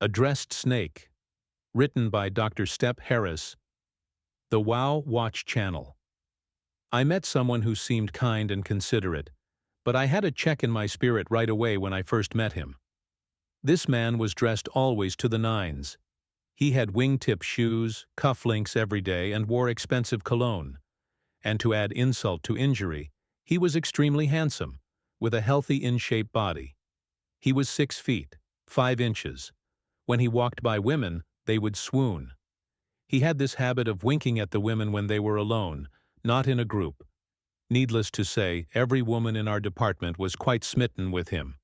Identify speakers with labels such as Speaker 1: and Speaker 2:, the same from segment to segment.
Speaker 1: A Dressed Snake, written by Dr. Step Harris, the Wow Watch Channel. I met someone who seemed kind and considerate, but I had a check in my spirit right away when I first met him. This man was dressed always to the nines. He had wingtip shoes, cufflinks every day, and wore expensive cologne. And to add insult to injury, he was extremely handsome, with a healthy in-shape body. He was 6 feet, 5 inches. When he walked by women, they would swoon. He had this habit of winking at the women when they were alone, not in a group. Needless to say, every woman in our department was quite smitten with him.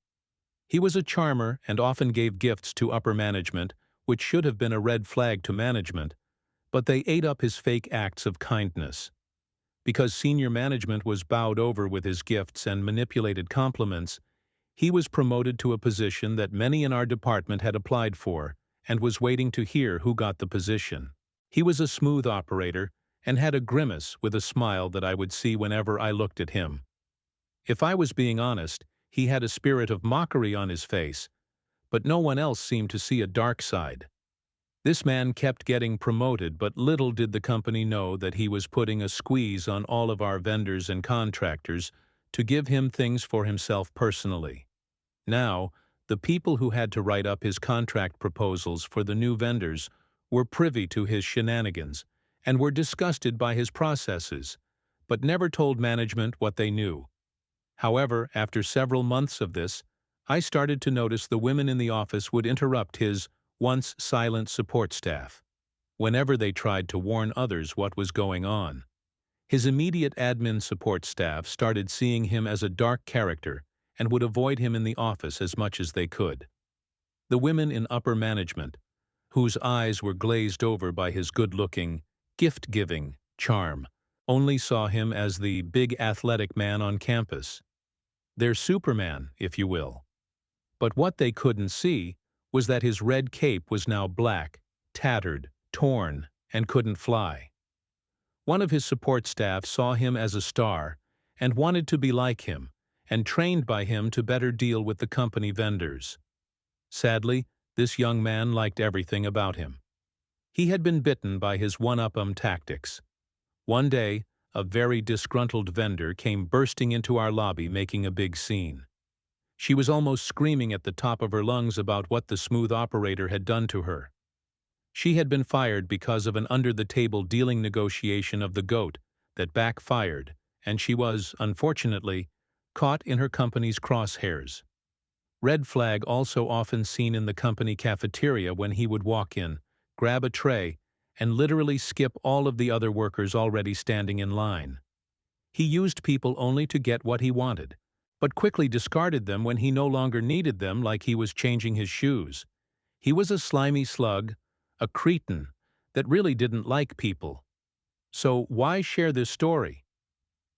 Speaker 1: He was a charmer and often gave gifts to upper management, which should have been a red flag to management, but they ate up his fake acts of kindness. Because senior management was bowed over with his gifts and manipulated compliments, he was promoted to a position that many in our department had applied for and was waiting to hear who got the position. He was a smooth operator and had a grimace with a smile that I would see whenever I looked at him. If I was being honest, he had a spirit of mockery on his face, but no one else seemed to see a dark side. This man kept getting promoted, but little did the company know that he was putting a squeeze on all of our vendors and contractors to give him things for himself personally. Now, the people who had to write up his contract proposals for the new vendors were privy to his shenanigans and were disgusted by his processes, but never told management what they knew. However, after several months of this, I started to notice the women in the office would interrupt his once silent support staff whenever they tried to warn others what was going on. His immediate admin support staff started seeing him as a dark character and would avoid him in the office as much as they could. The women in upper management, whose eyes were glazed over by his good-looking, gift-giving charm, only saw him as the big athletic man on campus. Their Superman, if you will. But what they couldn't see was that his red cape was now black, tattered, torn, and couldn't fly. One of his support staff saw him as a star and wanted to be like him, and trained by him to better deal with the company vendors. Sadly, this young man liked everything about him. He had been bitten by his one-up-'em tactics. One day, a very disgruntled vendor came bursting into our lobby making a big scene. She was almost screaming at the top of her lungs about what the smooth operator had done to her. She had been fired because of an under-the-table dealing negotiation of the GOAT that backfired, and she was, unfortunately, caught in her company's crosshairs. Red Flag also often seen in the company cafeteria when he would walk in, grab a tray, and literally skip all of the other workers already standing in line. He used people only to get what he wanted, but quickly discarded them when he no longer needed them, like he was changing his shoes. He was a slimy slug, a cretin, that really didn't like people. So why share this story?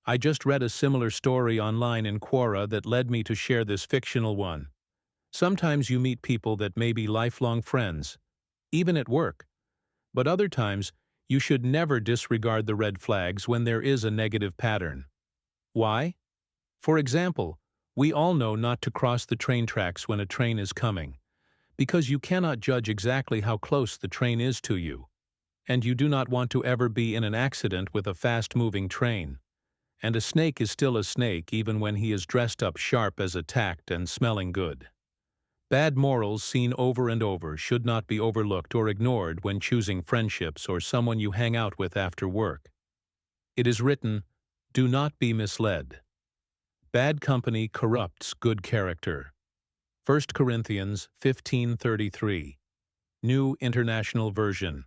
Speaker 1: I just read a similar story online in Quora that led me to share this fictional one. Sometimes you meet people that may be lifelong friends, even at work. But other times, you should never disregard the red flags when there is a negative pattern. Why? For example, we all know not to cross the train tracks when a train is coming, because you cannot judge exactly how close the train is to you, and you do not want to ever be in an accident with a fast-moving train. And a snake is still a snake even when he is dressed up sharp as a tact and smelling good. Bad morals seen over and over should not be overlooked or ignored when choosing friendships or someone you hang out with after work. It is written, "Do not be misled. Bad company corrupts good character." 1 Corinthians 15:33, New International Version.